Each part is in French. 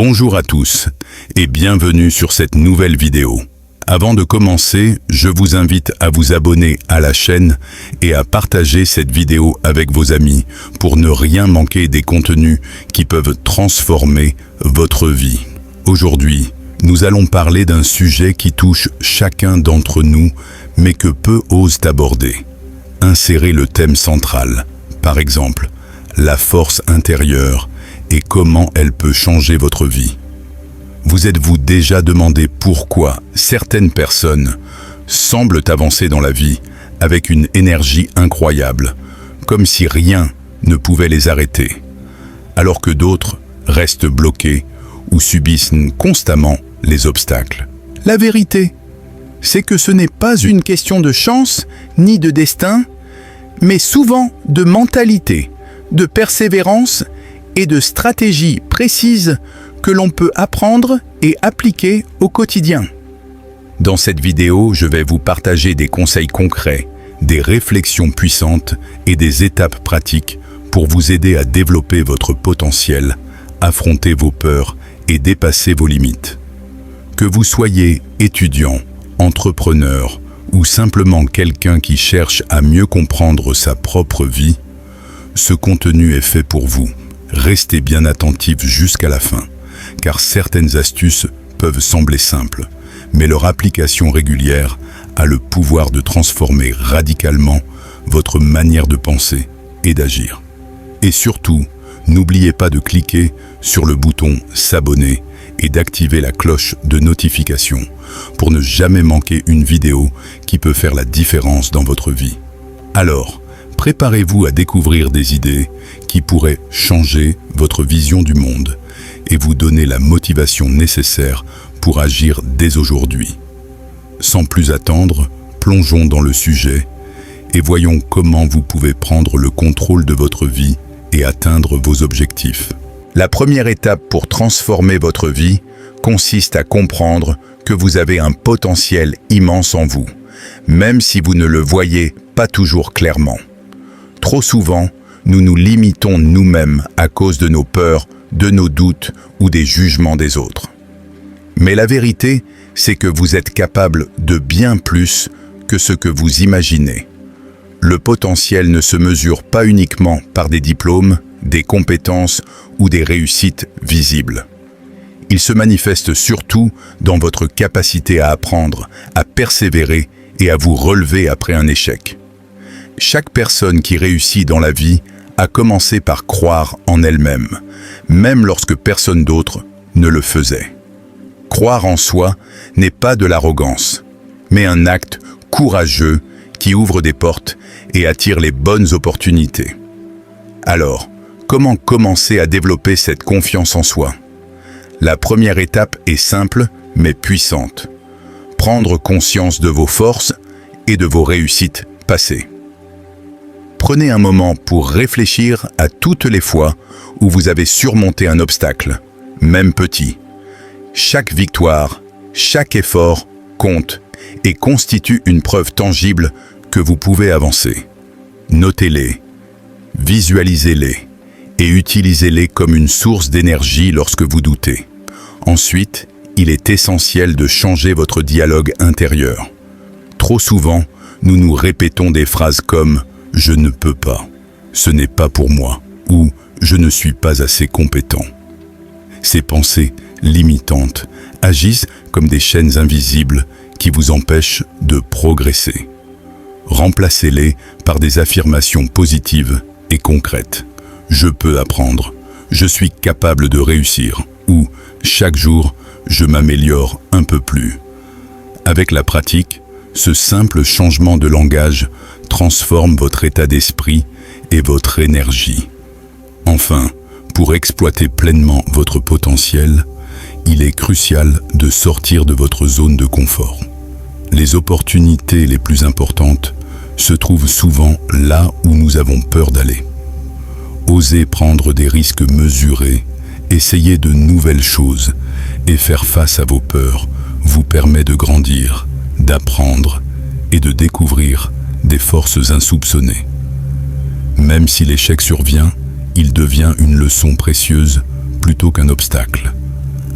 Bonjour à tous et bienvenue sur cette nouvelle vidéo. Avant de commencer, je vous invite à vous abonner à la chaîne et à partager cette vidéo avec vos amis pour ne rien manquer des contenus qui peuvent transformer votre vie. Aujourd'hui, nous allons parler d'un sujet qui touche chacun d'entre nous, mais que peu osent aborder. Insérer le thème central, par exemple, la force intérieure et comment elle peut changer votre vie. Vous êtes-vous déjà demandé pourquoi certaines personnes semblent avancer dans la vie avec une énergie incroyable, comme si rien ne pouvait les arrêter, alors que d'autres restent bloqués ou subissent constamment les obstacles? La vérité, c'est que ce n'est pas une question de chance ni de destin, mais souvent de mentalité, de persévérance et de stratégies précises que l'on peut apprendre et appliquer au quotidien. Dans cette vidéo, je vais vous partager des conseils concrets, des réflexions puissantes et des étapes pratiques pour vous aider à développer votre potentiel, affronter vos peurs et dépasser vos limites. Que vous soyez étudiant, entrepreneur ou simplement quelqu'un qui cherche à mieux comprendre sa propre vie, ce contenu est fait pour vous. Restez bien attentifs jusqu'à la fin, car certaines astuces peuvent sembler simples, mais leur application régulière a le pouvoir de transformer radicalement votre manière de penser et d'agir. Et surtout, n'oubliez pas de cliquer sur le bouton s'abonner et d'activer la cloche de notification pour ne jamais manquer une vidéo qui peut faire la différence dans votre vie. Alors, préparez-vous à découvrir des idées qui pourraient changer votre vision du monde et vous donner la motivation nécessaire pour agir dès aujourd'hui. Sans plus attendre, plongeons dans le sujet et voyons comment vous pouvez prendre le contrôle de votre vie et atteindre vos objectifs. La première étape pour transformer votre vie consiste à comprendre que vous avez un potentiel immense en vous, même si vous ne le voyez pas toujours clairement. Trop souvent, nous nous limitons nous-mêmes à cause de nos peurs, de nos doutes ou des jugements des autres. Mais la vérité, c'est que vous êtes capable de bien plus que ce que vous imaginez. Le potentiel ne se mesure pas uniquement par des diplômes, des compétences ou des réussites visibles. Il se manifeste surtout dans votre capacité à apprendre, à persévérer et à vous relever après un échec. Chaque personne qui réussit dans la vie a commencé par croire en elle-même, même lorsque personne d'autre ne le faisait. Croire en soi n'est pas de l'arrogance, mais un acte courageux qui ouvre des portes et attire les bonnes opportunités. Alors, comment commencer à développer cette confiance en soi? La première étape est simple mais puissante. Prendre conscience de vos forces et de vos réussites passées. Prenez un moment pour réfléchir à toutes les fois où vous avez surmonté un obstacle, même petit. Chaque victoire, chaque effort compte et constitue une preuve tangible que vous pouvez avancer. Notez-les, visualisez-les et utilisez-les comme une source d'énergie lorsque vous doutez. Ensuite, il est essentiel de changer votre dialogue intérieur. Trop souvent, nous nous répétons des phrases comme « je ne peux pas »,« ce n'est pas pour moi » ou « je ne suis pas assez compétent ». Ces pensées limitantes agissent comme des chaînes invisibles qui vous empêchent de progresser. Remplacez-les par des affirmations positives et concrètes. « Je peux apprendre »,« je suis capable de réussir » ou « chaque jour, je m'améliore un peu plus ». Avec la pratique, ce simple changement de langage transforme votre état d'esprit et votre énergie. Enfin, pour exploiter pleinement votre potentiel, il est crucial de sortir de votre zone de confort. Les opportunités les plus importantes se trouvent souvent là où nous avons peur d'aller. Osez prendre des risques mesurés, essayer de nouvelles choses et faire face à vos peurs vous permet de grandir, d'apprendre et de découvrir des forces insoupçonnées. Même si l'échec survient, il devient une leçon précieuse plutôt qu'un obstacle.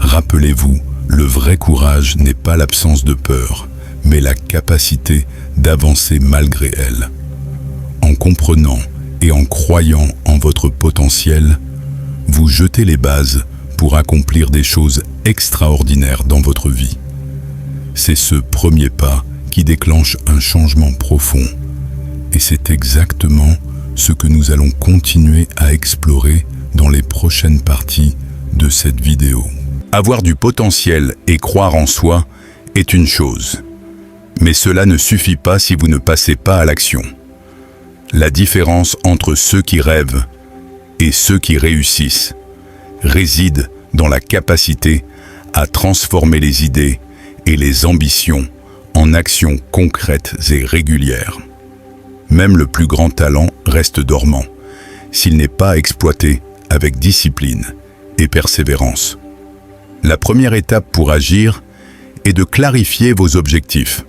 Rappelez-vous, le vrai courage n'est pas l'absence de peur, mais la capacité d'avancer malgré elle. En comprenant et en croyant en votre potentiel, vous jetez les bases pour accomplir des choses extraordinaires dans votre vie. C'est ce premier pas qui déclenche un changement profond. Et c'est exactement ce que nous allons continuer à explorer dans les prochaines parties de cette vidéo. Avoir du potentiel et croire en soi est une chose. Mais cela ne suffit pas si vous ne passez pas à l'action. La différence entre ceux qui rêvent et ceux qui réussissent réside dans la capacité à transformer les idées et les ambitions en actions concrètes et régulières. Même le plus grand talent reste dormant s'il n'est pas exploité avec discipline et persévérance. La première étape pour agir est de clarifier vos objectifs.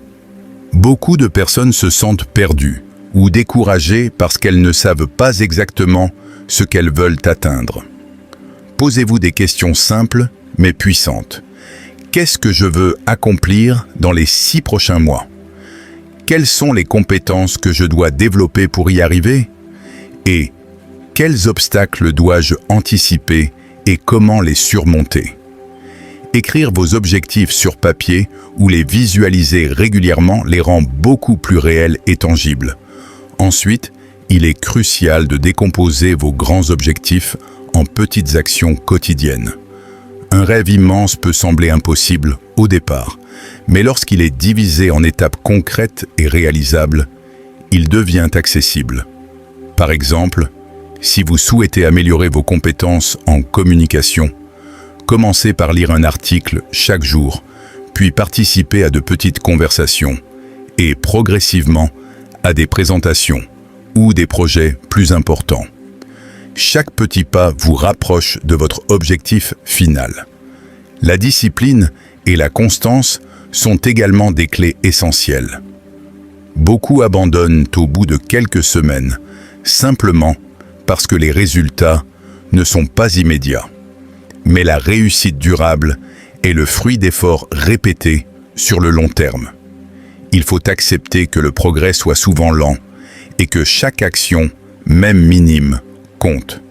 Beaucoup de personnes se sentent perdues ou découragées parce qu'elles ne savent pas exactement ce qu'elles veulent atteindre. Posez-vous des questions simples mais puissantes. Qu'est-ce que je veux accomplir dans les 6 prochains mois? Quelles sont les compétences que je dois développer pour y arriver? Et quels obstacles dois-je anticiper et comment les surmonter? Écrire vos objectifs sur papier ou les visualiser régulièrement les rend beaucoup plus réels et tangibles. Ensuite, il est crucial de décomposer vos grands objectifs en petites actions quotidiennes. Un rêve immense peut sembler impossible au départ, mais lorsqu'il est divisé en étapes concrètes et réalisables, il devient accessible. Par exemple, si vous souhaitez améliorer vos compétences en communication, commencez par lire un article chaque jour, puis participer à de petites conversations et progressivement à des présentations ou des projets plus importants. Chaque petit pas vous rapproche de votre objectif final. La discipline et la constance sont également des clés essentielles. Beaucoup abandonnent au bout de quelques semaines, simplement parce que les résultats ne sont pas immédiats. Mais la réussite durable est le fruit d'efforts répétés sur le long terme. Il faut accepter que le progrès soit souvent lent et que chaque action, même minime, compte.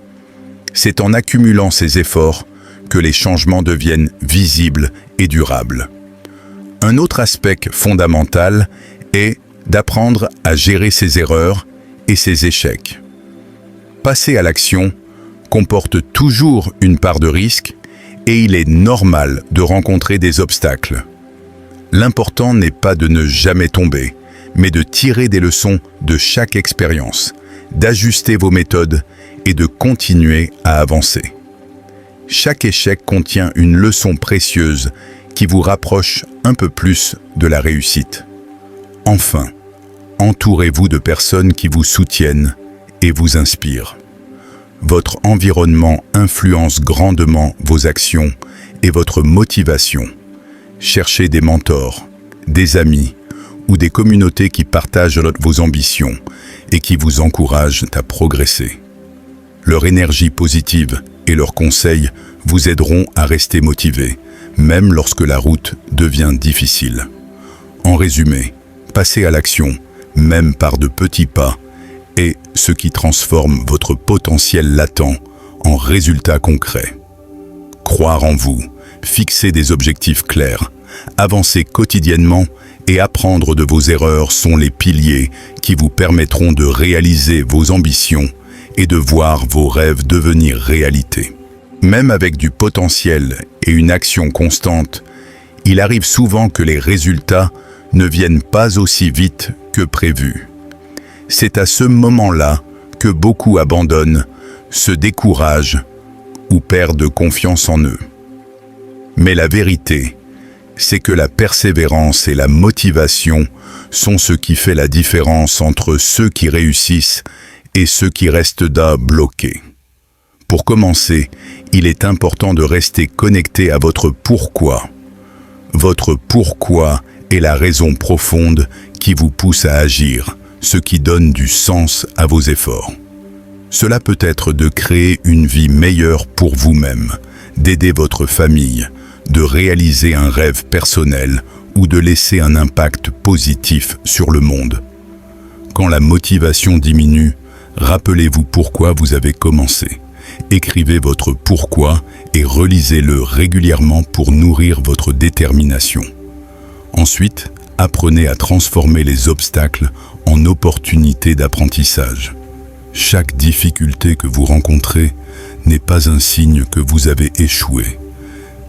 C'est en accumulant ces efforts que les changements deviennent visibles et durables. Un autre aspect fondamental est d'apprendre à gérer ses erreurs et ses échecs. Passer à l'action comporte toujours une part de risque et il est normal de rencontrer des obstacles. L'important n'est pas de ne jamais tomber, mais de tirer des leçons de chaque expérience, d'ajuster vos méthodes et de continuer à avancer. Chaque échec contient une leçon précieuse qui vous rapproche un peu plus de la réussite. Enfin, entourez-vous de personnes qui vous soutiennent et vous inspirent. Votre environnement influence grandement vos actions et votre motivation. Cherchez des mentors, des amis ou des communautés qui partagent vos ambitions et qui vous encouragent à progresser. Leur énergie positive et leurs conseils vous aideront à rester motivé, même lorsque la route devient difficile. En résumé, passez à l'action, même par de petits pas, est ce qui transforme votre potentiel latent en résultats concrets. Croire en vous, fixer des objectifs clairs, avancer quotidiennement et apprendre de vos erreurs sont les piliers qui vous permettront de réaliser vos ambitions et de voir vos rêves devenir réalité. Même avec du potentiel et une action constante, il arrive souvent que les résultats ne viennent pas aussi vite que prévu. C'est à ce moment-là que beaucoup abandonnent, se découragent ou perdent confiance en eux. Mais la vérité, c'est que la persévérance et la motivation sont ce qui fait la différence entre ceux qui réussissent et ceux qui restent là bloqués. Pour commencer, il est important de rester connecté à votre pourquoi. Votre pourquoi est la raison profonde qui vous pousse à agir, ce qui donne du sens à vos efforts. Cela peut être de créer une vie meilleure pour vous-même, d'aider votre famille, de réaliser un rêve personnel ou de laisser un impact positif sur le monde. Quand la motivation diminue, rappelez-vous pourquoi vous avez commencé. Écrivez votre pourquoi et relisez-le régulièrement pour nourrir votre détermination. Ensuite, apprenez à transformer les obstacles en opportunités d'apprentissage. Chaque difficulté que vous rencontrez n'est pas un signe que vous avez échoué,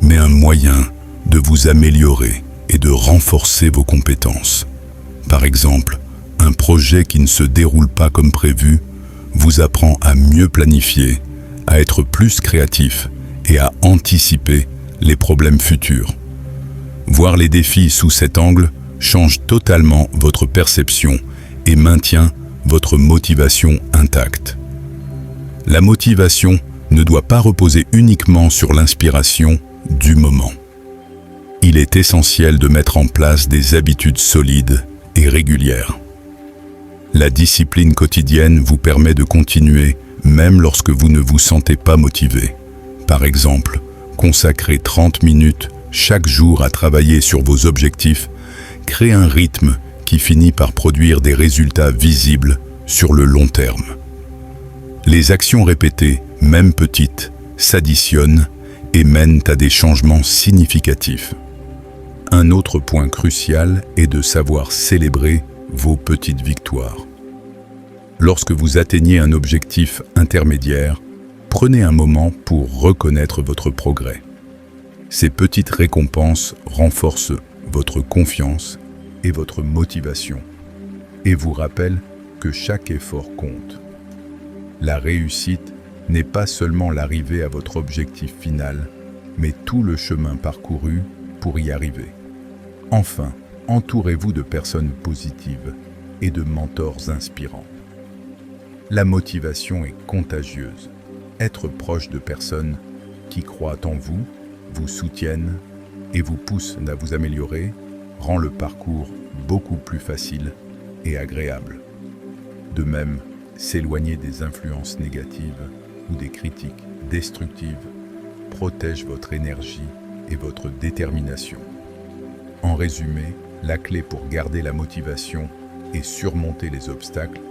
mais un moyen de vous améliorer et de renforcer vos compétences. Par exemple, un projet qui ne se déroule pas comme prévu vous apprend à mieux planifier, à être plus créatif et à anticiper les problèmes futurs. Voir les défis sous cet angle change totalement votre perception et maintient votre motivation intacte. La motivation ne doit pas reposer uniquement sur l'inspiration du moment. Il est essentiel de mettre en place des habitudes solides et régulières. La discipline quotidienne vous permet de continuer même lorsque vous ne vous sentez pas motivé. Par exemple, consacrer 30 minutes chaque jour à travailler sur vos objectifs crée un rythme qui finit par produire des résultats visibles sur le long terme. Les actions répétées, même petites, s'additionnent et mènent à des changements significatifs. Un autre point crucial est de savoir célébrer vos petites victoires. Lorsque vous atteignez un objectif intermédiaire, prenez un moment pour reconnaître votre progrès. Ces petites récompenses renforcent votre confiance et votre motivation et vous rappellent que chaque effort compte. La réussite n'est pas seulement l'arrivée à votre objectif final, mais tout le chemin parcouru pour y arriver. Enfin, entourez-vous de personnes positives et de mentors inspirants. La motivation est contagieuse. Être proche de personnes qui croient en vous, vous soutiennent et vous poussent à vous améliorer rend le parcours beaucoup plus facile et agréable. De même, s'éloigner des influences négatives ou des critiques destructives protège votre énergie et votre détermination. En résumé, la clé pour garder la motivation et surmonter les obstacles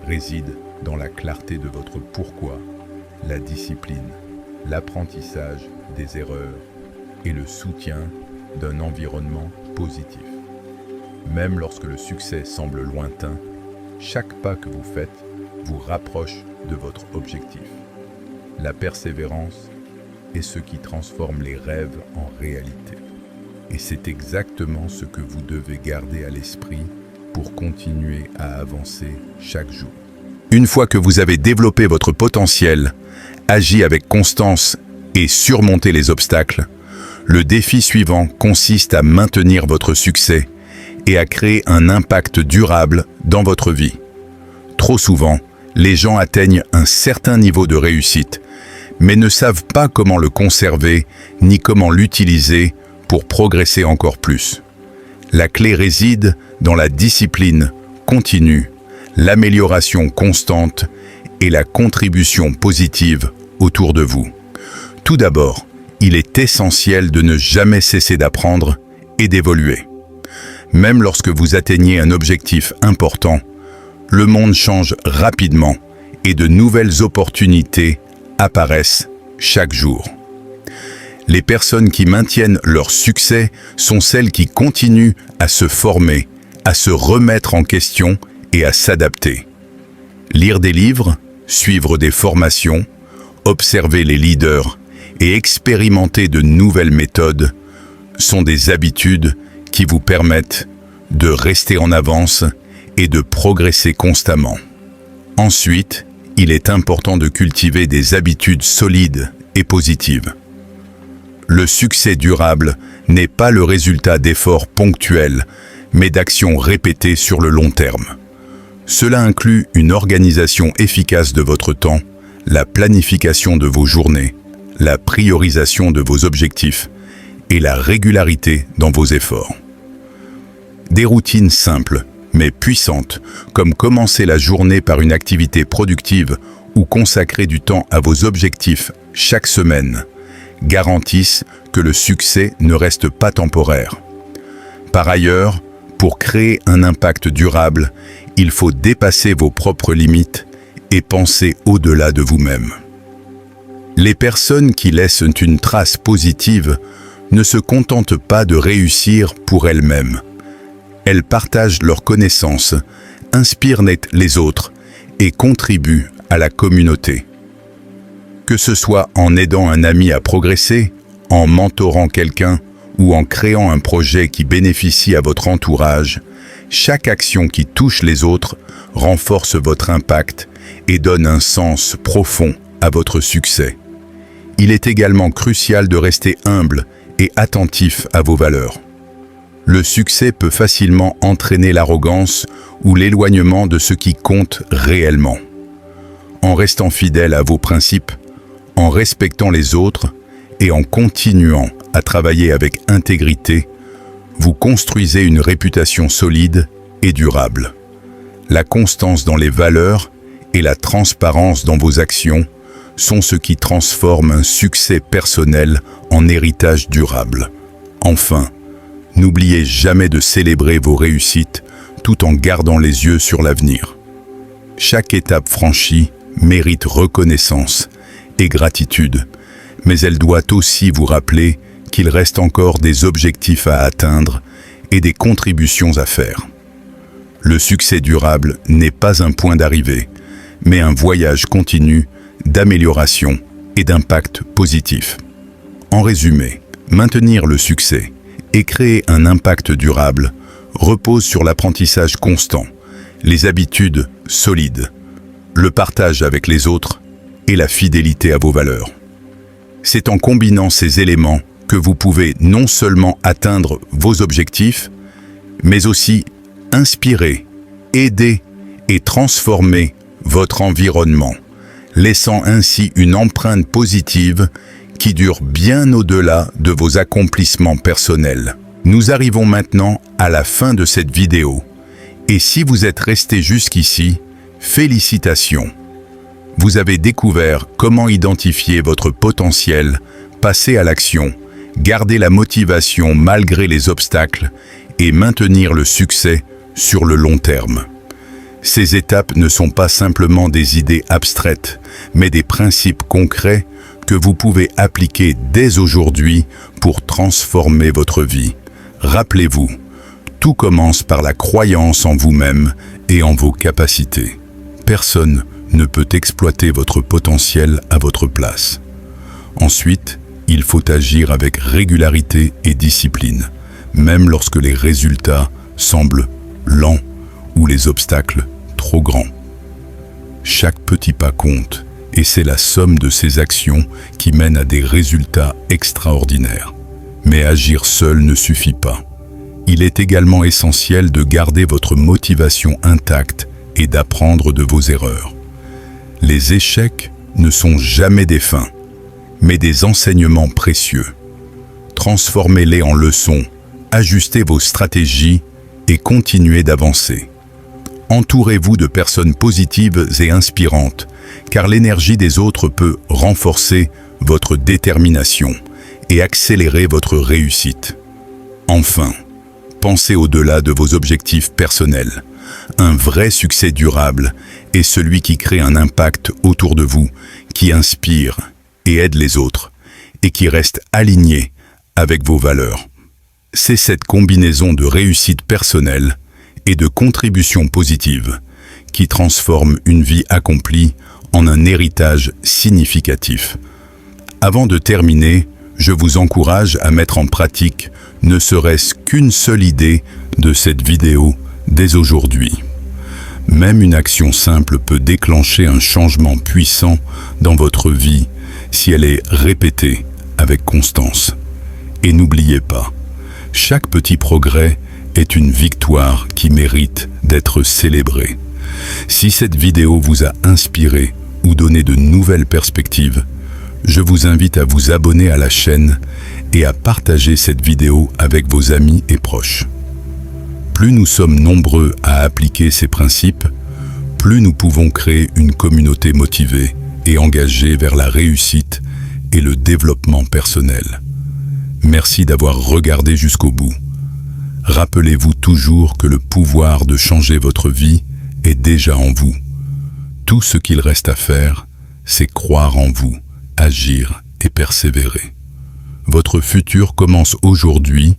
réside dans la clarté de votre pourquoi, la discipline, l'apprentissage des erreurs et le soutien d'un environnement positif. Même lorsque le succès semble lointain, chaque pas que vous faites vous rapproche de votre objectif. La persévérance est ce qui transforme les rêves en réalité. Et c'est exactement ce que vous devez garder à l'esprit pour continuer à avancer chaque jour. Une fois que vous avez développé votre potentiel, agi avec constance et surmonté les obstacles, le défi suivant consiste à maintenir votre succès et à créer un impact durable dans votre vie. Trop souvent, les gens atteignent un certain niveau de réussite, mais ne savent pas comment le conserver ni comment l'utiliser pour progresser encore plus. La clé réside dans la discipline continue, l'amélioration constante et la contribution positive autour de vous. Tout d'abord, il est essentiel de ne jamais cesser d'apprendre et d'évoluer. Même lorsque vous atteignez un objectif important, le monde change rapidement et de nouvelles opportunités apparaissent chaque jour. Les personnes qui maintiennent leur succès sont celles qui continuent à se former, à se remettre en question et à s'adapter. Lire des livres, suivre des formations, observer les leaders et expérimenter de nouvelles méthodes sont des habitudes qui vous permettent de rester en avance et de progresser constamment. Ensuite, il est important de cultiver des habitudes solides et positives. Le succès durable n'est pas le résultat d'efforts ponctuels, mais d'actions répétées sur le long terme. Cela inclut une organisation efficace de votre temps, la planification de vos journées, la priorisation de vos objectifs et la régularité dans vos efforts. Des routines simples, mais puissantes, comme commencer la journée par une activité productive ou consacrer du temps à vos objectifs chaque semaine, garantissent que le succès ne reste pas temporaire. Par ailleurs, pour créer un impact durable, il faut dépasser vos propres limites et penser au-delà de vous-même. Les personnes qui laissent une trace positive ne se contentent pas de réussir pour elles-mêmes. Elles partagent leurs connaissances, inspirent les autres et contribuent à la communauté. Que ce soit en aidant un ami à progresser, en mentorant quelqu'un ou en créant un projet qui bénéficie à votre entourage, chaque action qui touche les autres renforce votre impact et donne un sens profond à votre succès. Il est également crucial de rester humble et attentif à vos valeurs. Le succès peut facilement entraîner l'arrogance ou l'éloignement de ce qui compte réellement. En restant fidèle à vos principes, en respectant les autres et en continuant à travailler avec intégrité, vous construisez une réputation solide et durable. La constance dans les valeurs et la transparence dans vos actions sont ce qui transforme un succès personnel en héritage durable. Enfin, n'oubliez jamais de célébrer vos réussites tout en gardant les yeux sur l'avenir. Chaque étape franchie mérite reconnaissance et gratitude, mais elle doit aussi vous rappeler qu'il reste encore des objectifs à atteindre et des contributions à faire. Le succès durable n'est pas un point d'arrivée, mais un voyage continu d'amélioration et d'impact positif. En résumé, maintenir le succès et créer un impact durable repose sur l'apprentissage constant, les habitudes solides, le partage avec les autres et la fidélité à vos valeurs. C'est en combinant ces éléments que vous pouvez non seulement atteindre vos objectifs, mais aussi inspirer, aider et transformer votre environnement, laissant ainsi une empreinte positive qui dure bien au-delà de vos accomplissements personnels. Nous arrivons maintenant à la fin de cette vidéo. Et si vous êtes resté jusqu'ici, félicitations! Vous avez découvert comment identifier votre potentiel, passer à l'action, garder la motivation malgré les obstacles et maintenir le succès sur le long terme. Ces étapes ne sont pas simplement des idées abstraites, mais des principes concrets que vous pouvez appliquer dès aujourd'hui pour transformer votre vie. Rappelez-vous, tout commence par la croyance en vous-même et en vos capacités. Personne ne peut exploiter votre potentiel à votre place. Ensuite, il faut agir avec régularité et discipline, même lorsque les résultats semblent lents ou les obstacles trop grands. Chaque petit pas compte, et c'est la somme de ces actions qui mène à des résultats extraordinaires. Mais agir seul ne suffit pas. Il est également essentiel de garder votre motivation intacte et d'apprendre de vos erreurs. Les échecs ne sont jamais des fins, mais des enseignements précieux. Transformez-les en leçons, ajustez vos stratégies et continuez d'avancer. Entourez-vous de personnes positives et inspirantes, car l'énergie des autres peut renforcer votre détermination et accélérer votre réussite. Enfin, pensez au-delà de vos objectifs personnels. Un vrai succès durable est celui qui crée un impact autour de vous, qui inspire et aide les autres, et qui reste aligné avec vos valeurs. C'est cette combinaison de réussite personnelle et de contribution positive qui transforme une vie accomplie en un héritage significatif. Avant de terminer, je vous encourage à mettre en pratique ne serait-ce qu'une seule idée de cette vidéo dès aujourd'hui. Même une action simple peut déclencher un changement puissant dans votre vie si elle est répétée avec constance. Et n'oubliez pas, chaque petit progrès est une victoire qui mérite d'être célébrée. Si cette vidéo vous a inspiré ou donné de nouvelles perspectives, je vous invite à vous abonner à la chaîne et à partager cette vidéo avec vos amis et proches. Plus nous sommes nombreux à appliquer ces principes, plus nous pouvons créer une communauté motivée et engagée vers la réussite et le développement personnel. Merci d'avoir regardé jusqu'au bout. Rappelez-vous toujours que le pouvoir de changer votre vie est déjà en vous. Tout ce qu'il reste à faire, c'est croire en vous, agir et persévérer. Votre futur commence aujourd'hui